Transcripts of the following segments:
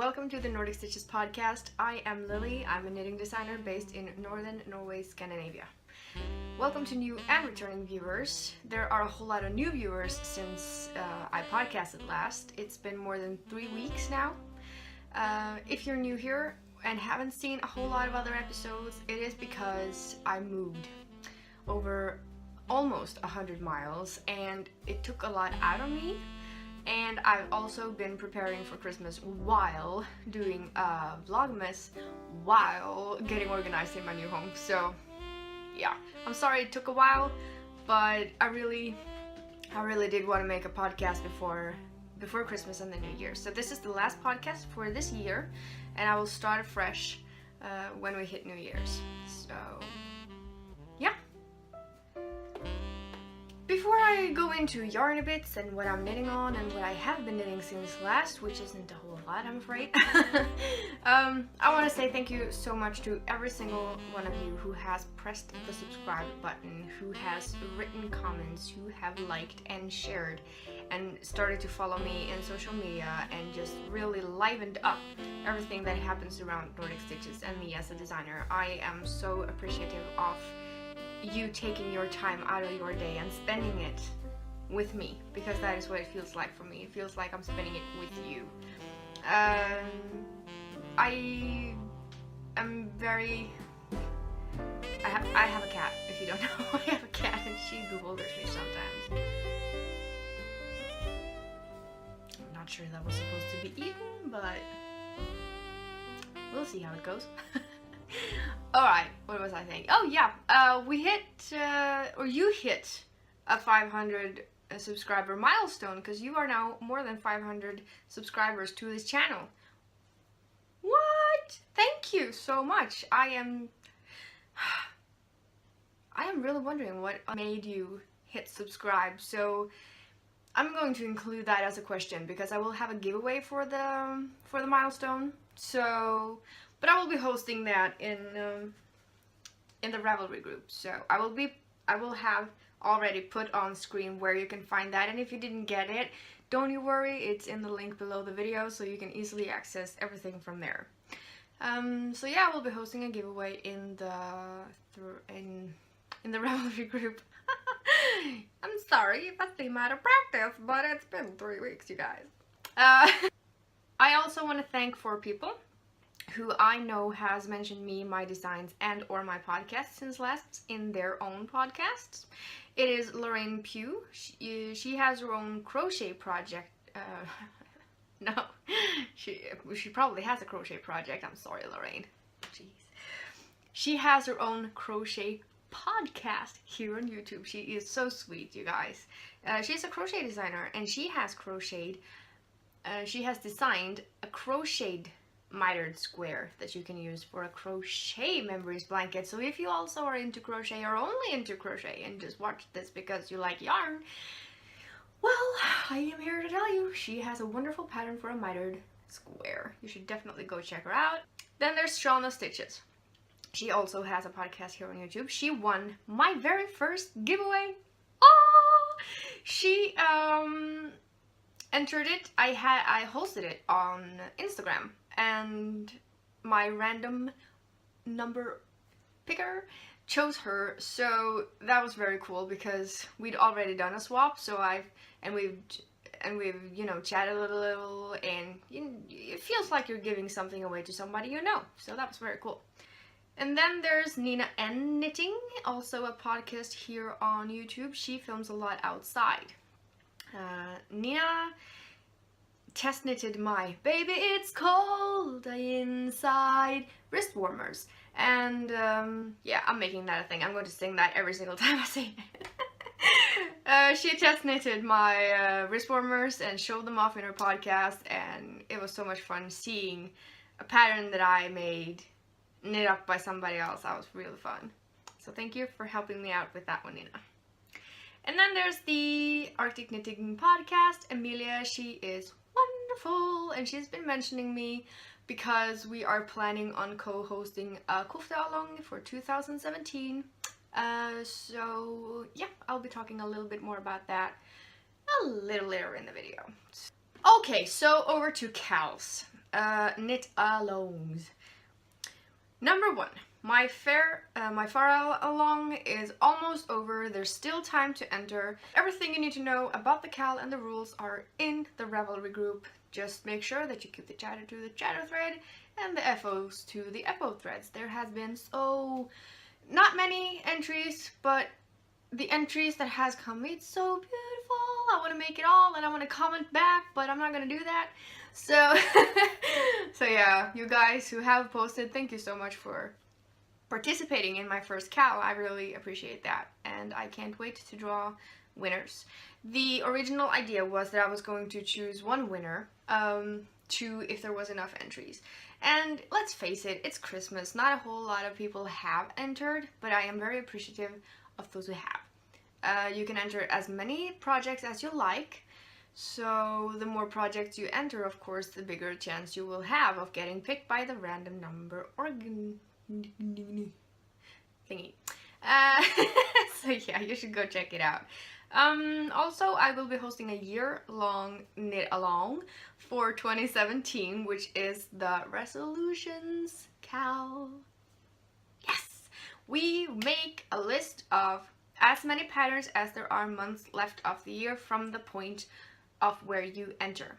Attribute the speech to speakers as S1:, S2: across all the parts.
S1: welcome to the Nordic Stitches podcast. I am Lily. I'm a knitting designer based in northern Norway, Scandinavia. Welcome to new and returning viewers. There are a whole lot of new viewers since I podcasted last. It's been more than 3 weeks now. If you're new here and haven't seen a whole lot of other episodes, it is because I moved over almost 100 miles and it took a lot out of me. And I've also been preparing for Christmas while doing Vlogmas while getting organized in my new home. So yeah, I'm sorry it took a while, but I really did want to make a podcast before Christmas and the New Year. So this is the last podcast for this year, and I will start afresh when we hit New Year's. So yeah. Before I go into yarn bits and what I'm knitting on and what I have been knitting since last, which isn't a whole lot, I'm afraid, I want to say thank you so much to every single one of you who has pressed the subscribe button, who has written comments, who have liked and shared and started to follow me in social media and just really livened up everything that happens around Nordic Stitches and me as a designer. I am so appreciative of you taking your time out of your day and spending it with me, because that is what it feels like for me. It feels like I'm spending it with you. I am very... I have a cat, if you don't know. I have a cat and she bewilders me sometimes. I'm not sure that was supposed to be eaten, but we'll see how it goes. Alright, what was I saying? Oh yeah, we hit, or you hit a 500 subscriber milestone, because you are now more than 500 subscribers to this channel. What? Thank you so much. I am really wondering what made you hit subscribe, so I'm going to include that as a question, because I will have a giveaway for the milestone. So, but I will be hosting that in the Ravelry Group. So I will have already put on screen where you can find that, and if you didn't get it, don't you worry, it's in the link below the video, so you can easily access everything from there. So yeah, I will be hosting a giveaway in the Ravelry Group. I'm sorry if I seem out of practice, but it's been 3 weeks, you guys. I also want to thank 4 people who I know has mentioned me, my designs, and or my podcast since last in their own podcasts. It is Lorraine Pugh. She has her own crochet project. No, she probably has a crochet project. I'm sorry, Lorraine. Jeez. She has her own crochet podcast here on YouTube. She is so sweet, you guys. She's a crochet designer, and she has crocheted. She has designed a crocheted mitered square that you can use for a crochet memories blanket. So if you also are into crochet or only into crochet and just watch this because you like yarn, well, I am here to tell you she has a wonderful pattern for a mitered square. You should definitely go check her out. Then there's Shauna Stitches. She also has a podcast here on YouTube. She won my very first giveaway. Oh! She entered it. I hosted it on Instagram, and my random number picker chose her, so that was very cool because we'd already done a swap. So we've you know, chatted a little, and it feels like you're giving something away to somebody you know. So that was very cool. And then there's Nina N Knitting, also a podcast here on YouTube. She films a lot outside. Nina test knitted my "Baby It's Cold Inside" wrist warmers, and yeah, I'm making that a thing. I'm going to sing that every single time I say it. She test knitted my wrist warmers and showed them off in her podcast, and it was so much fun seeing a pattern that I made knit up by somebody else. That was really fun. So thank you for helping me out with that one, Nina. And then there's the Arctic Knitting podcast, Emilia. She is wonderful, and she's been mentioning me because we are planning on co-hosting a kofta along for 2017. So yeah, I'll be talking a little bit more about that a little later in the video. Okay, so over to cows. Knit-alongs. Number 1. My far along is almost over. There's still time to enter. Everything you need to know about the cal and the rules are in the Ravelry group. Just make sure that you keep the chatter to the chatter thread and the FOs to the FO threads. There has been not many entries, but the entries that has come, it's so beautiful. I want to make it all and I want to comment back, but I'm not gonna do that. So so yeah, you guys who have posted, thank you so much for participating in my first cal. I really appreciate that, and I can't wait to draw winners. The original idea was that I was going to choose one winner if there was enough entries. And let's face it, it's Christmas. Not a whole lot of people have entered, but I am very appreciative of those who have. You can enter as many projects as you like. So the more projects you enter, of course, the bigger chance you will have of getting picked by the random number thingy. So yeah, you should go check it out. Also, I will be hosting a year-long knit-along for 2017, which is the resolutions cal. Yes! We make a list of as many patterns as there are months left of the year from the point of where you enter.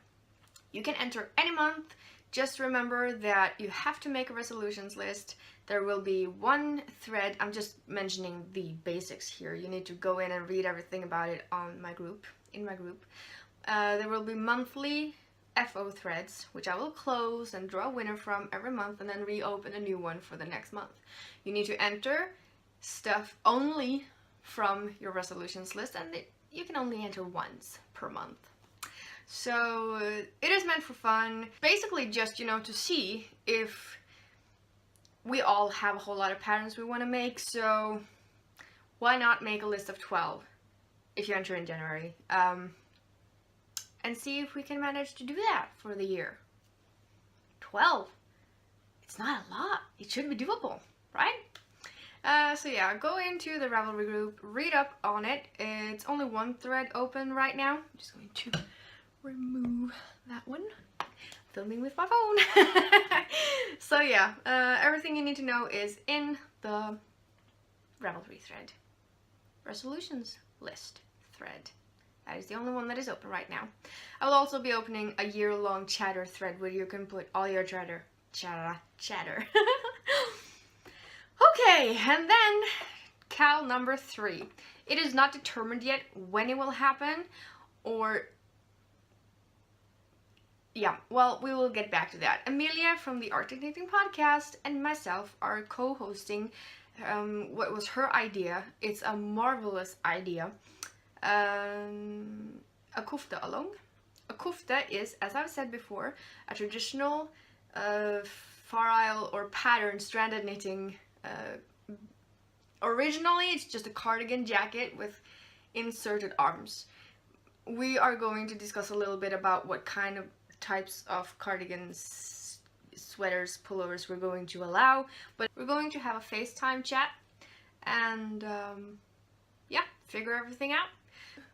S1: You can enter any month. Just remember that you have to make a resolutions list. There will be one thread. I'm just mentioning the basics here. You need to go in and read everything about it on my group, in my group. There will be monthly FO threads, which I will close and draw a winner from every month and then reopen a new one for the next month. You need to enter stuff only from your resolutions list, and you can only enter once per month. So it is meant for fun, basically just, to see if we all have a whole lot of patterns we want to make. So why not make a list of 12 if you enter in January, and see if we can manage to do that for the year. 12, it's not a lot. It should be doable, right? So yeah, go into the Ravelry group, read up on it. It's only one thread open right now. I'm just going to remove that one. Filming with my phone. So yeah, everything you need to know is in the Ravelry thread. Resolutions list thread. That is the only one that is open right now. I will also be opening a year-long chatter thread where you can put all your chatter. Okay, and then cal number 3. It is not determined yet when it will happen, or yeah, well, we will get back to that. Amelia from the Arctic Knitting podcast and myself are co-hosting what was her idea. It's a marvelous idea. A kufta along. A kufta is, as I've said before, a traditional far isle or pattern stranded knitting. Originally, it's just a cardigan jacket with inserted arms. We are going to discuss a little bit about what kind of types of cardigans, sweaters, pullovers we're going to allow, but we're going to have a FaceTime chat and yeah, figure everything out.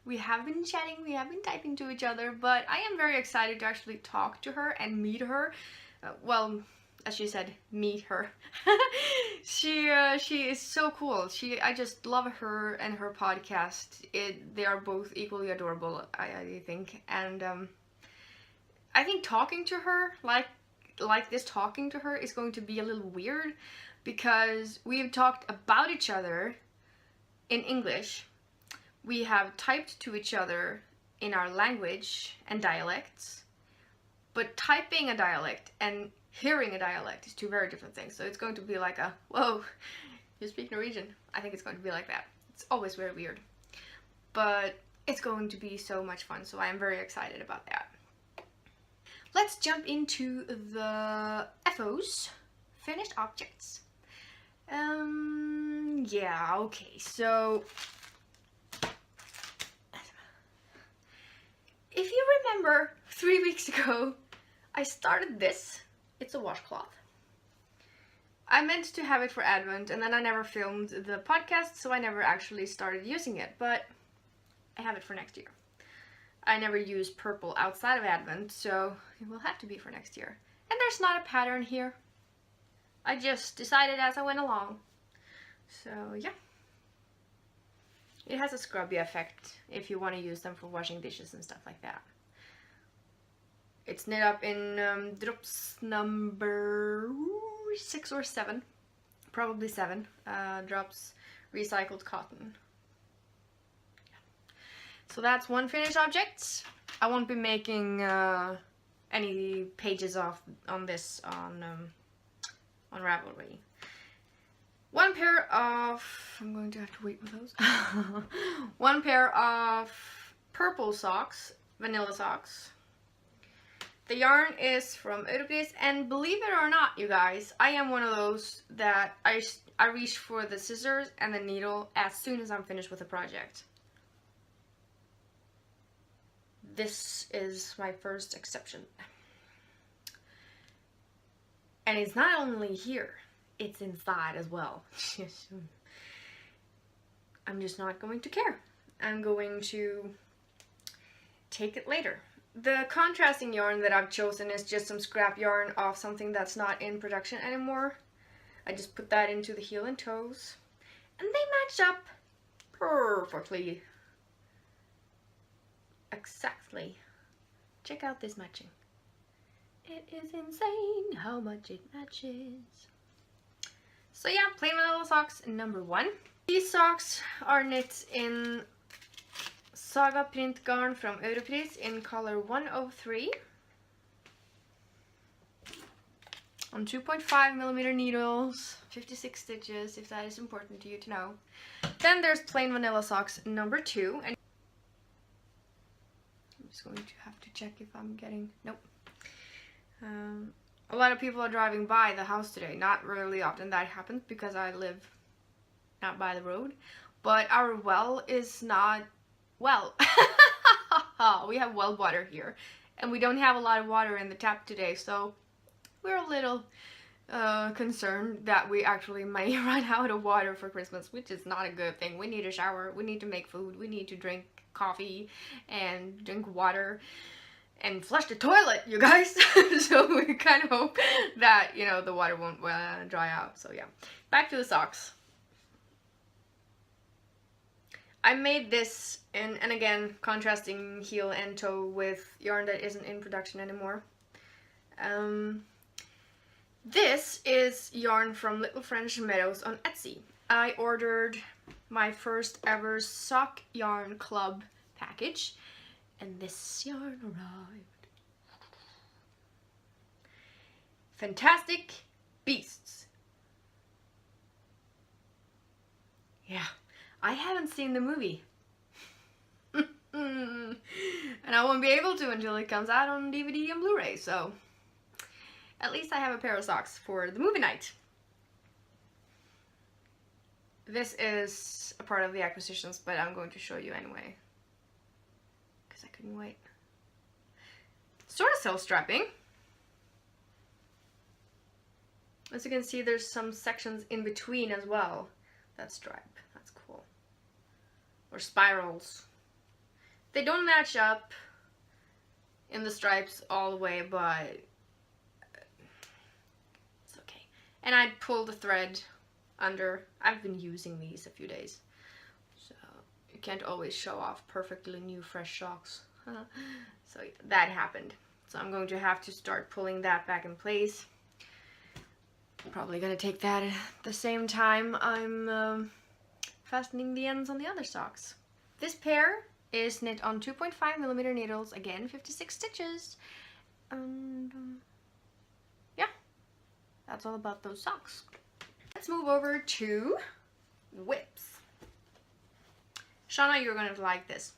S1: We have been chatting, we have been typing to each other, but I am very excited to actually talk to her and meet her. Well, as she said, meet her. She is so cool. I just love her and her podcast. They are both equally adorable, I think, and I think talking to her, like this talking to her, is going to be a little weird because we've talked about each other in English. We have typed to each other in our language and dialects, but typing a dialect and hearing a dialect is two very different things. So it's going to be like a, whoa, you speak Norwegian. I think it's going to be like that. It's always very weird, but it's going to be so much fun. So I am very excited about that. Let's jump into the FOs, finished objects. Yeah, okay, so if you remember 3 weeks ago, I started this. It's a washcloth. I meant to have it for Advent, and then I never filmed the podcast, so I never actually started using it, but I have it for next year. I never use purple outside of Advent, so it will have to be for next year. And there's not a pattern here. I just decided as I went along. So yeah. It has a scrubby effect if you want to use them for washing dishes and stuff like that. It's knit up in drops number 6 or 7. Probably 7. Drops recycled cotton. So that's one finished object. I won't be making any pages on this on Ravelry. One pair of, I'm going to have to wait with those. One pair of purple socks, vanilla socks. The yarn is from Europris, and believe it or not, you guys, I am one of those that I reach for the scissors and the needle as soon as I'm finished with a project. This is my first exception. And it's not only here, it's inside as well. I'm just not going to care. I'm going to take it later. The contrasting yarn that I've chosen is just some scrap yarn of something that's not in production anymore. I just put that into the heel and toes, and they match up perfectly. Exactly. Check out this matching. It is insane how much it matches. So yeah, plain vanilla socks number 1. These socks are knit in Saga print garn from Europris in color 103 on 2.5mm needles, 56 stitches, if that is important to you to know. Then there's plain vanilla socks number 2, and I'm just going to have to check if I'm getting, nope. A lot of people are driving by the house today. Not really often that happens because I live not by the road, but our well is not well. We have well water here, and we don't have a lot of water in the tap today, so we're a little concerned that we actually may run out of water for Christmas, which is not a good thing. We need a shower, we need to make food, we need to drink coffee and drink water and flush the toilet, you guys. So we kind of hope that, you know, the water won't dry out. So yeah, back to the socks. I made this in, and again, contrasting heel and toe with yarn that isn't in production anymore. This is yarn from Little French Meadows on Etsy. I ordered my first ever sock yarn club package, and this yarn arrived. Fantastic Beasts. Yeah, I haven't seen the movie. And I won't be able to until it comes out on DVD and Blu-ray, so at least I have a pair of socks for the movie night. This is a part of the acquisitions, but I'm going to show you anyway, because I couldn't wait. Sort of self-strapping. As you can see, there's some sections in between as well. That stripe, that's cool. Or spirals. They don't match up in the stripes all the way, but it's okay. And I pulled the thread under. I've been using these a few days, so you can't always show off perfectly new fresh socks. So that happened. So I'm going to have to start pulling that back in place. Probably gonna take that at the same time I'm fastening the ends on the other socks. This pair is knit on 2.5mm needles, again 56 stitches, and yeah, that's all about those socks. Let's move over to whips. Shauna, you're gonna like this.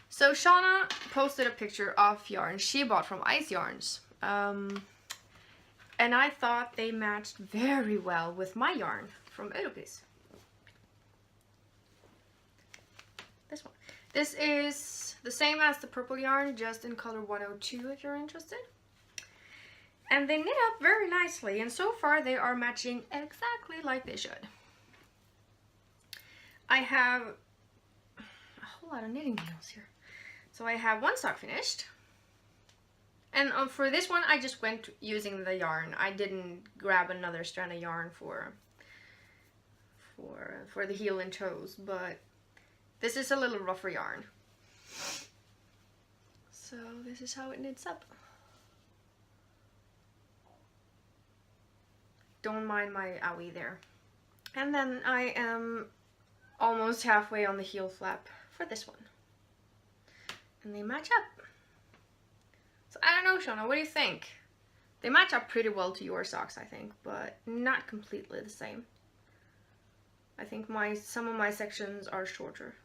S1: So Shauna posted a picture of yarn she bought from Ice Yarns. And I thought they matched very well with my yarn from Europris. This one. This is the same as the purple yarn, just in color 102 if you're interested. And they knit up very nicely, and so far they are matching exactly like they should. I have a whole lot of knitting needles here. It's So I have one sock finished. And for this one, I just went using the yarn. I didn't grab another strand of yarn for the heel and toes, but this is a little rougher yarn. So this is how it knits up. Don't mind my owie there. And then I am almost halfway on the heel flap for this one. And they match up. So I don't know, Shauna, what do you think? They match up pretty well to your socks, I think, but not completely the same. I think some of my sections are shorter.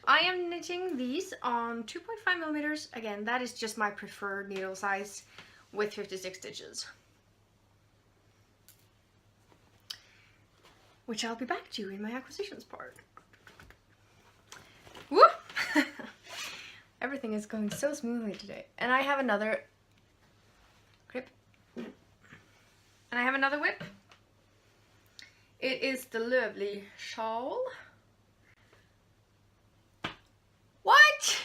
S1: I am knitting these on 2.5 millimeters. Again, that is just my preferred needle size with 56 stitches. Which I'll be back to in my acquisitions part. Whoop! Everything is going so smoothly today. And I have another grip. And I have another whip. It is the Ravelry shawl. What?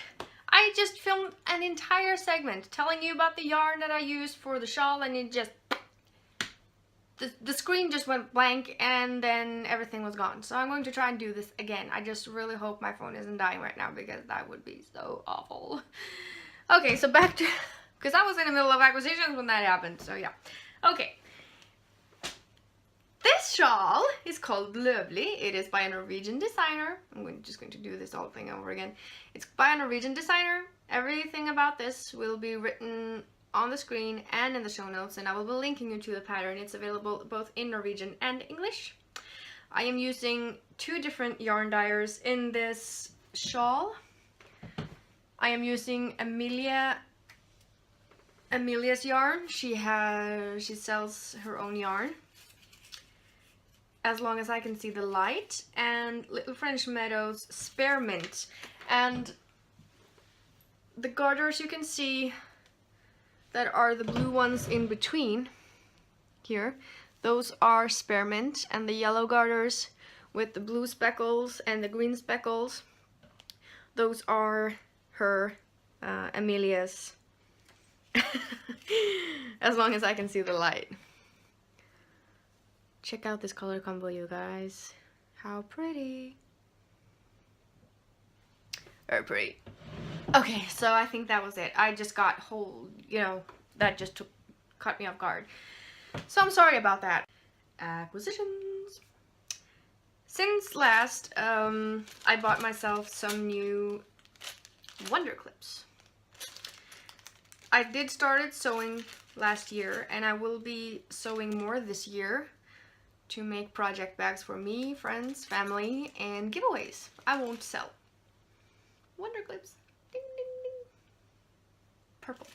S1: I just filmed an entire segment telling you about the yarn that I used for the shawl, and it just... The screen just went blank and then everything was gone. So I'm going to try and do this again. I just really hope my phone isn't dying right now because that would be so awful. Okay, so back to... Because I was in the middle of acquisitions when that happened, so yeah. Okay. This shawl is called Ravelry. It is by a Norwegian designer. I'm just going to do this whole thing over again. It's by a Norwegian designer. Everything about this will be written on the screen and in the show notes, and I will be linking you to the pattern. It's available both in Norwegian and English. I am using 2 different yarn dyers in this shawl. I am using Amelia's yarn. She sells her own yarn, as long as I can see the light, and Little French Meadows Spearmint. And the garters you can see that are the blue ones in between here, those are spearmint, and the yellow garters with the blue speckles and the green speckles, those are her Amelia's, as long as I can see the light. Check out this color combo, you guys. How pretty. Very pretty. Okay, so I think that was it. I just got that just caught me off guard. So I'm sorry about that. Acquisitions. Since last, I bought myself some new Wonder Clips. I did started sewing last year, and I will be sewing more this year to make project bags for me, friends, family, and giveaways. I won't sell. Wonder Clips. Ding, ding, ding. Purple.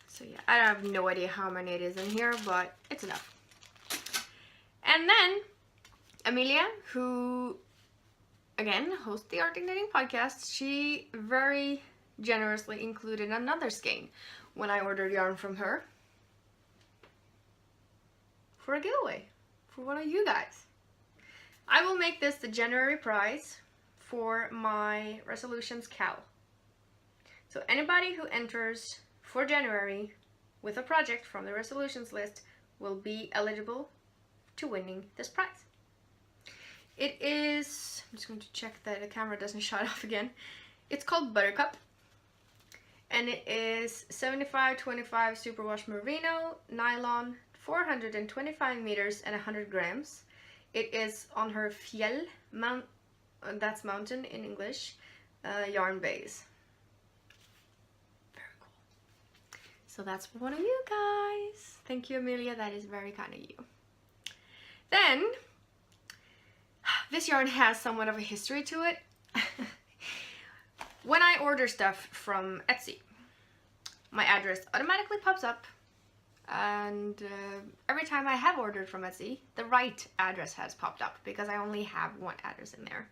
S1: So yeah, I have no idea how many it is in here, but it's enough. And then Amelia, who again hosts the Arctic Knitting podcast, she very generously included another skein when I ordered yarn from her for a giveaway for one of you guys. I will make this the January prize for my resolutions cal. So anybody who enters for January with a project from the resolutions list will be eligible to winning this prize. It is, I'm just going to check that the camera doesn't shut off again. It's called Buttercup, and it is 75-25 superwash merino nylon, 425 meters and 100 grams. It is on her fjell, that's mountain in English, yarn base. Very cool. So that's for one of you guys. Thank you, Amelia. That is very kind of you. Then, this yarn has somewhat of a history to it. When I order stuff from Etsy, my address automatically pops up, and every time I have ordered from Etsy, the right address has popped up because I only have one address in there.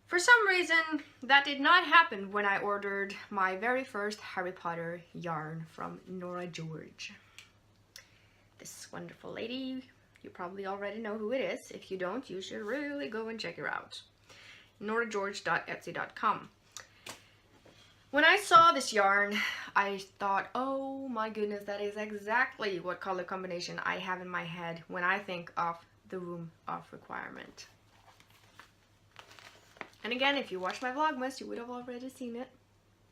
S1: For some reason, that did not happen when I ordered my very first Harry Potter yarn from Nora George. This wonderful lady You probably already know who it is. If you don't, you should really go and check her out. nordicstitches.contact. When I saw this yarn, I thought, oh my goodness, that is exactly what color combination I have in my head when I think of the room of requirement. And again, if you watched my Vlogmas, you would have already seen it.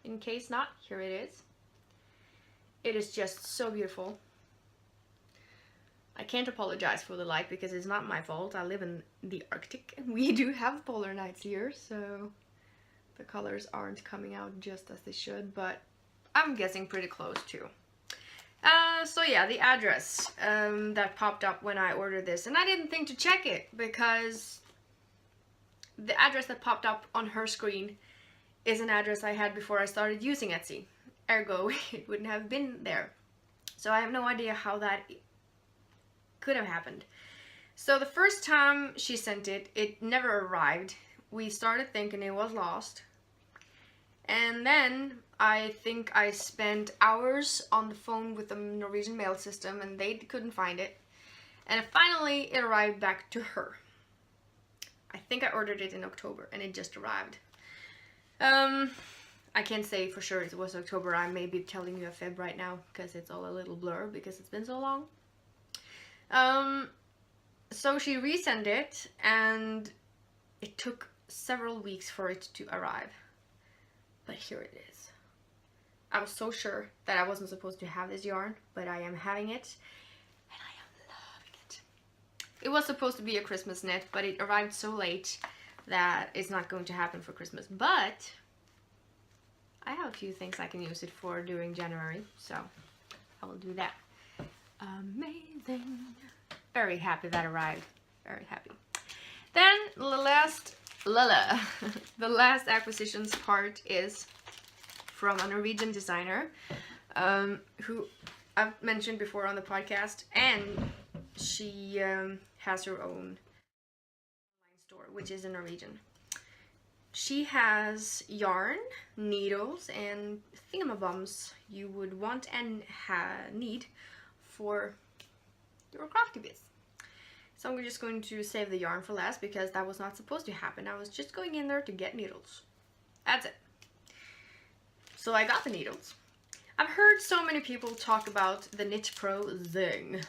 S1: In case not, here it is. It is just so beautiful. I can't apologize for the light because it's not my fault. I live in the Arctic. We do have polar nights here, so the colors aren't coming out just as they should, but I'm guessing pretty close too. So yeah, the address that popped up when I ordered this, and I didn't think to check it because the address that popped up on her screen is an address I had before I started using Etsy. Ergo, it wouldn't have been there. So I have no idea how that could have happened. So the first time she sent it, it never arrived. We started thinking it was lost. And then I think I spent hours on the phone with the Norwegian mail system and they couldn't find it. And finally it arrived back to her. I think I ordered it in October and it just arrived. I can't say for sure it was October. I may be telling you a Feb right now because it's all a little blur because it's been so long. So she resent it and it took several weeks for it to arrive. But here it is. I was so sure that I wasn't supposed to have this yarn, but I am having it and I am loving it. It was supposed to be a Christmas knit, but it arrived so late that it's not going to happen for Christmas. But I have a few things I can use it for during January, so I will do that. Amazing. Very happy that arrived. Very happy. Then the last acquisitions part is from a Norwegian designer who I've mentioned before on the podcast, and she has her own online store, which is in Norwegian. She has yarn, needles, and thingamabobs you would want and need for your crafty bits. So I'm just going to save the yarn for last because that was not supposed to happen. I was just going in there to get needles. That's it. So I got the needles. I've heard so many people talk about the Knit Pro Zing.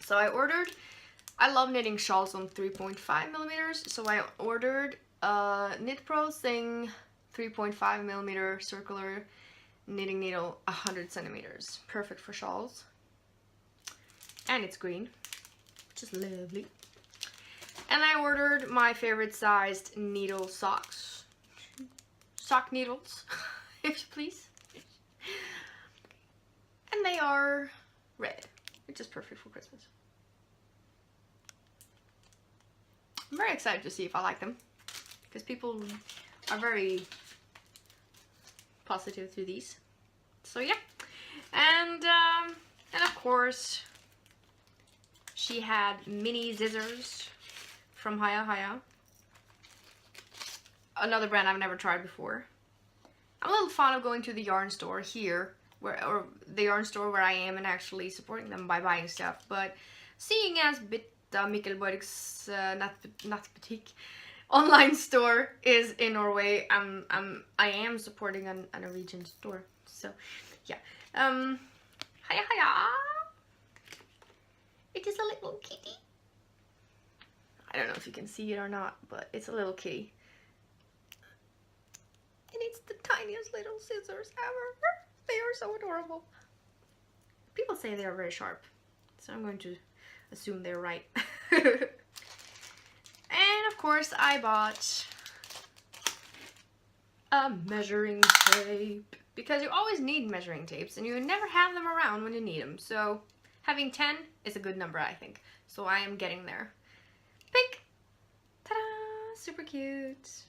S1: So I love knitting shawls on 3.5 millimeters. So I ordered a Knit Pro Zing 3.5 millimeter circular knitting needle, 100 centimeters. Perfect for shawls. And it's green, which is lovely. And I ordered my favorite sized needle socks. Sock needles, if you please. And they are red, which is perfect for Christmas. I'm very excited to see if I like them, because people are very positive to these. So yeah. And of course, she had mini scissors from Haya Haya. Another brand I've never tried before. I'm a little fond of going to the yarn store here, or the yarn store where I am, and actually supporting them by buying stuff. But seeing as Mikkelborg's Nattbutikk online store is in Norway, I am supporting a Norwegian store. So yeah. Haya Haya. It is a little kitty. I don't know if you can see it or not, but it's a little kitty. And it's the tiniest little scissors ever. They are so adorable. People say they are very sharp, so I'm going to assume they're right. And of course I bought a measuring tape, because you always need measuring tapes and you never have them around when you need them. So having 10 is a good number, I think. So I am getting there. Pink! Ta-da! Super cute.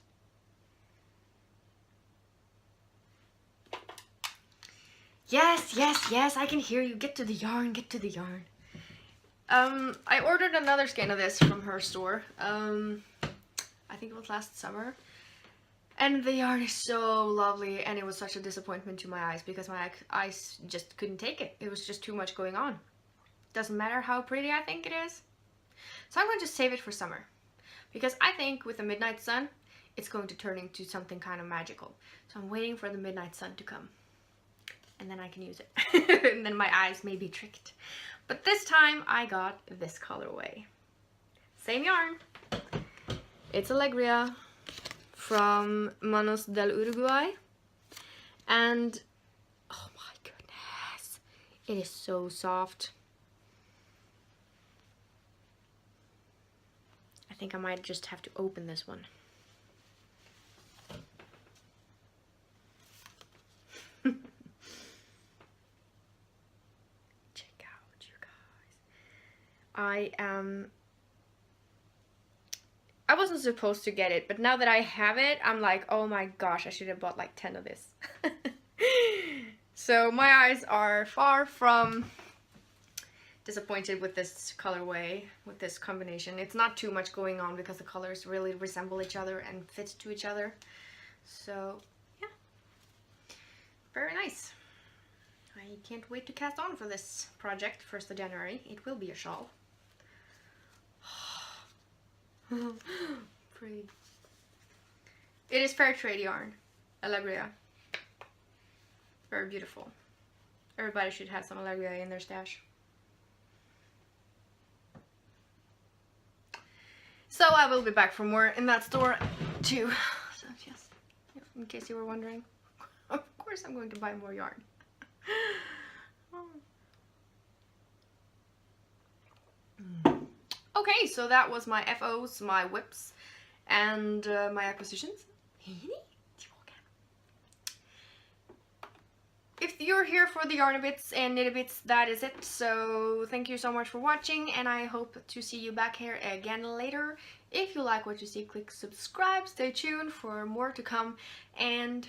S1: Yes, yes, yes, I can hear you. Get to the yarn, get to the yarn. I ordered another skein of this from her store. I think it was last summer. And the yarn is so lovely, and it was such a disappointment to my eyes because my eyes just couldn't take it. It was just too much going on. Doesn't matter how pretty I think it is, So I'm going to save it for summer. Because I think with the midnight sun, it's going to turn into something kind of magical. So I'm waiting for the midnight sun to come. And then I can use it. And then my eyes may be tricked. But this time I got this colorway. Same yarn. It's Alegria from Manos del Uruguay. And oh my goodness, it is so soft. I think I might just have to open this one. Check out, you guys. I wasn't supposed to get it, but now that I have it, I'm like, oh my gosh, I should have bought like 10 of this. So my eyes are far from disappointed with this colorway, with this combination. It's not too much going on because the colors really resemble each other and fit to each other. So yeah, very nice. I can't wait to cast on for this project, 1st of January. It will be a shawl. Pretty. It is fair trade yarn, Alegria. Very beautiful. Everybody should have some Alegria in their stash. So I will be back for more in that store too. So just in case you were wondering, of course I'm going to buy more yarn. Okay, so that was my FOs, my whips, and my acquisitions. If you're here for the yarn bits and knit bits, that is it. So thank you so much for watching, and I hope to see you back here again later. If you like what you see, click subscribe, stay tuned for more to come, and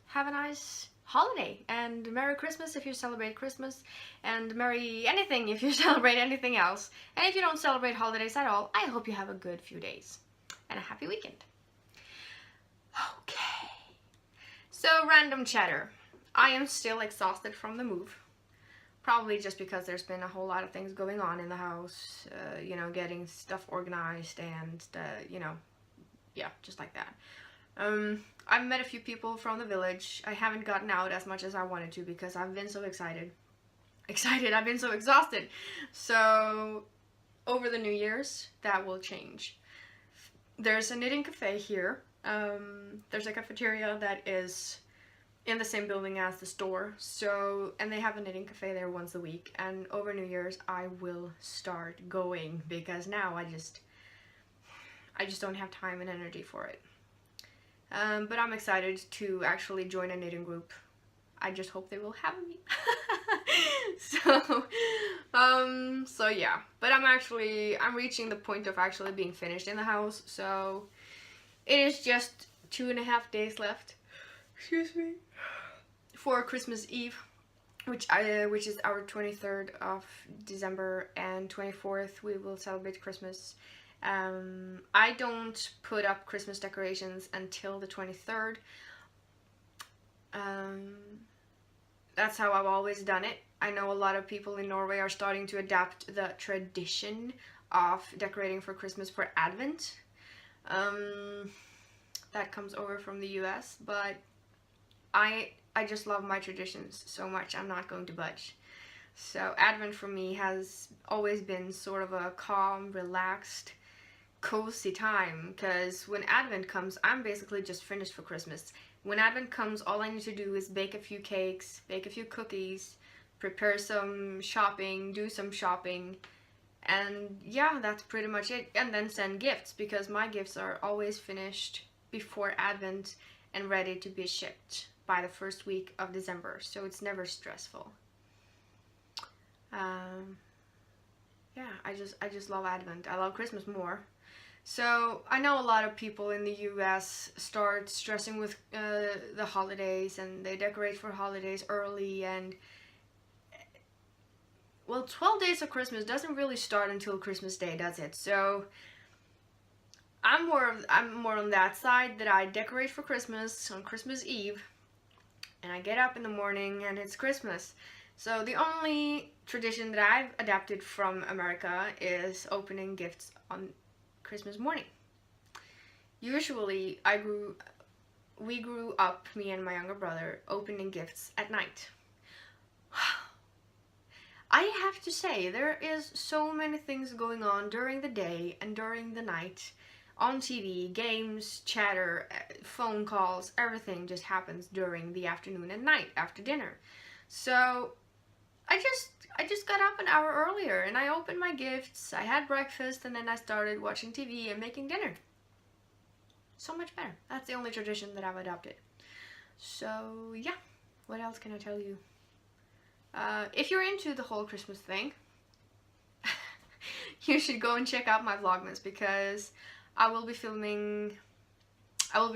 S1: have a nice holiday, and Merry Christmas if you celebrate Christmas, and Merry anything if you celebrate anything else. And if you don't celebrate holidays at all, I hope you have a good few days and a happy weekend. Okay, so random chatter. I am still exhausted from the move, probably just because there's been a whole lot of things going on in the house, you know, getting stuff organized and you know, yeah, just like that. I've met a few people from the village. I haven't gotten out as much as I wanted to because I've been so excited. I've been so exhausted. So over the New Year's, that will change. There's a knitting cafe here. There's a cafeteria that is in the same building as the store. So, and they have a knitting cafe there once a week. And over New Year's, I will start going because now I just don't have time and energy for it. But I'm excited to actually join a knitting group. I just hope they will have me. So yeah, but I'm reaching the point of actually being finished in the house. So it is just 2.5 days left. Excuse me. For Christmas Eve, which is our 23rd of December, and 24th we will celebrate Christmas. I don't put up Christmas decorations until the 23rd. That's how I've always done it. I know a lot of people in Norway are starting to adapt the tradition of decorating for Christmas for Advent. That comes over from the US, but I just love my traditions so much, I'm not going to budge. So Advent for me has always been sort of a calm, relaxed, cozy time, because when Advent comes, I'm basically just finished for Christmas. When Advent comes, all I need to do is bake a few cakes, bake a few cookies, prepare some shopping, do some shopping, and yeah, that's pretty much it. And then send gifts, because my gifts are always finished before Advent and ready to be shipped by the first week of December, so it's never stressful. Yeah, I just love Advent. I love Christmas more. So I know a lot of people in the US start stressing with the holidays, and they decorate for holidays early, and well, 12 days of Christmas doesn't really start until Christmas Day, does it? So I'm more on that side, that I decorate for Christmas on Christmas Eve, and I get up in the morning and it's Christmas. So the only tradition that I've adapted from America is opening gifts on Christmas morning. Usually we grew up, me and my younger brother, opening gifts at night. I have to say, there is so many things going on during the day and during the night. On TV, games, chatter, phone calls, everything just happens during the afternoon and night after dinner. So I just got up an hour earlier and I opened my gifts, I had breakfast, and then I started watching TV and making dinner. So much better. That's the only tradition that I've adopted. So yeah, what else can I tell you? If you're into the whole Christmas thing, you should go and check out my Vlogmas, because I will be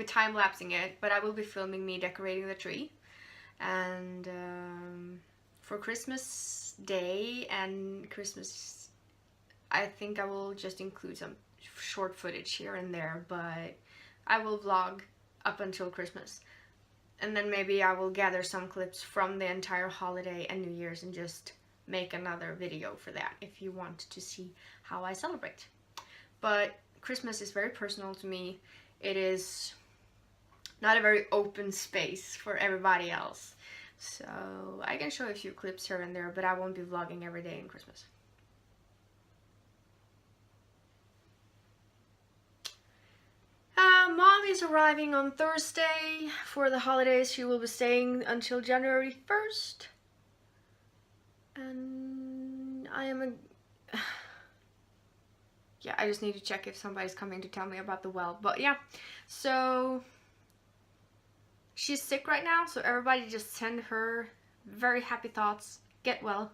S1: time-lapsing it, but I will be filming me decorating the tree. And for Christmas Day and Christmas, I think I will just include some short footage here and there, but I will vlog up until Christmas. And then maybe I will gather some clips from the entire holiday and New Year's and just make another video for that if you want to see how I celebrate. But Christmas is very personal to me. It is not a very open space for everybody else. So I can show a few clips here and there, but I won't be vlogging every day in Christmas. Mom is arriving on Thursday for the holidays. She will be staying until January 1st. And yeah, I just need to check if somebody's coming to tell me about the well. But yeah, so she's sick right now, so everybody just send her very happy thoughts. Get well.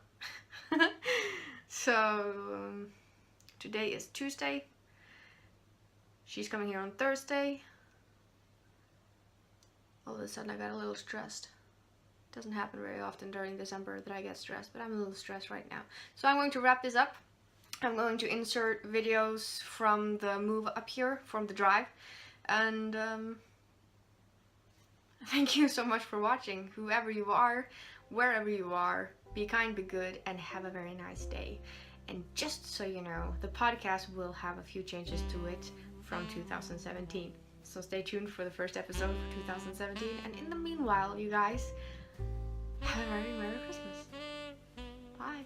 S1: So today is Tuesday. She's coming here on Thursday. All of a sudden I got a little stressed. Doesn't happen very often during December that I get stressed, but I'm a little stressed right now. So I'm going to wrap this up. I'm going to insert videos from the move up here, from the drive. And thank you so much for watching. Whoever you are, wherever you are, be kind, be good, and have a very nice day. And just so you know, the podcast will have a few changes to it from 2017. So stay tuned for the first episode for 2017. And in the meanwhile, you guys, have a very Merry Christmas. Bye.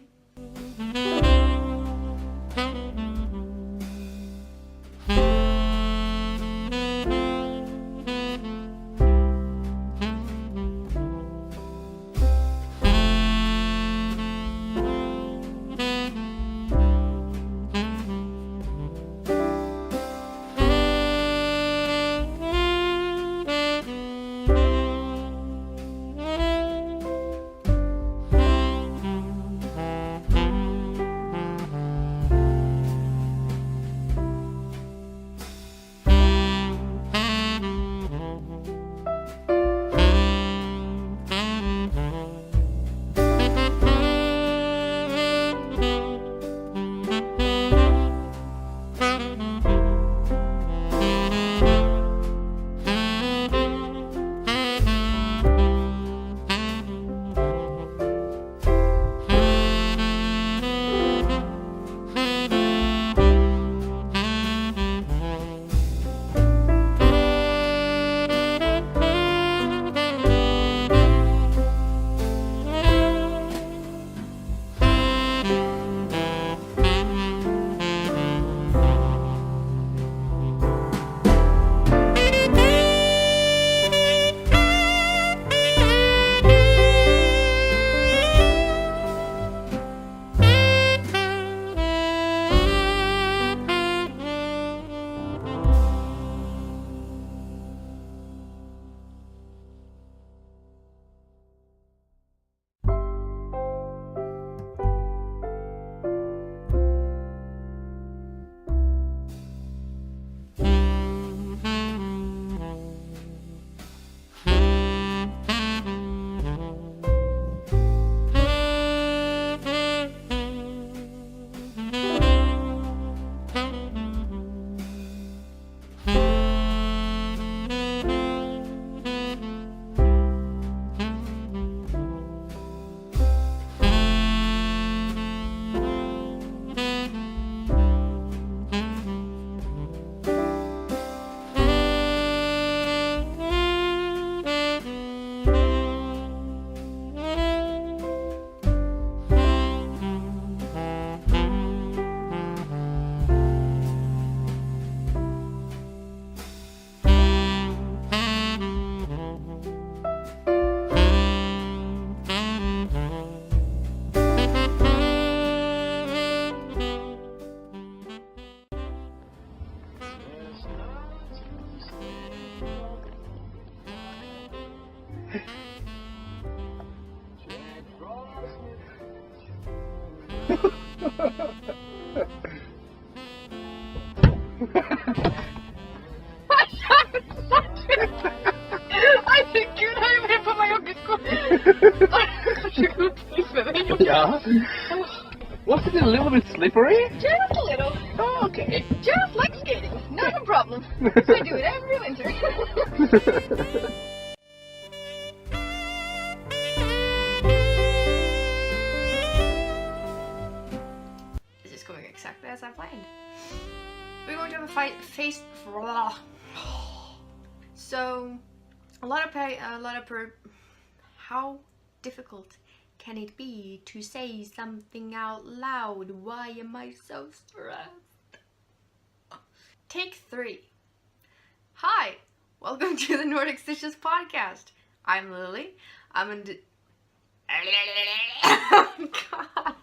S1: I think gud, har jag med på mig hockeyskor.
S2: Yeah. Was it a little bit slippery?
S1: Just a little.
S2: Oh, okay.
S1: Just like skating. Not a problem. I do it every winter. This is going exactly as I planned. We're going to have a face. So, how difficult can it be to say something out loud? Why am I so stressed? Take 3. Hi, welcome to the Nordic Stitches podcast. I'm Lily. I'm in. Oh God.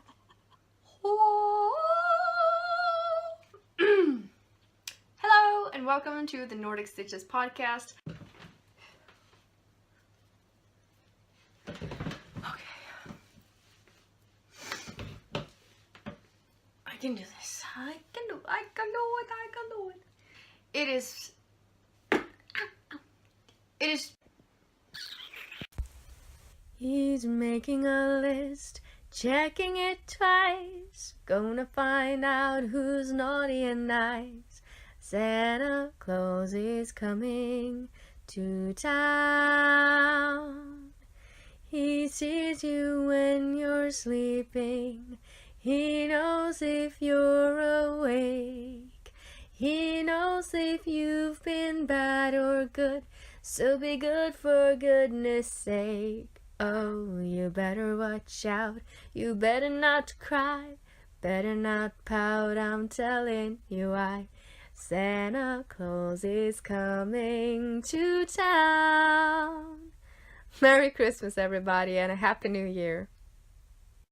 S1: Hello and welcome to the Nordic Stitches podcast. I can do this. I can do it. It is. He's making a list, checking it twice. Gonna find out who's naughty and nice. Santa Claus is coming to town. He sees you when you're sleeping. He knows if you're awake. He knows if you've been bad or good. So be good for goodness sake. Oh, you better watch out. You better not cry. Better not pout. I'm telling you why. Santa Claus is coming to town. Merry Christmas, everybody, and a Happy New Year.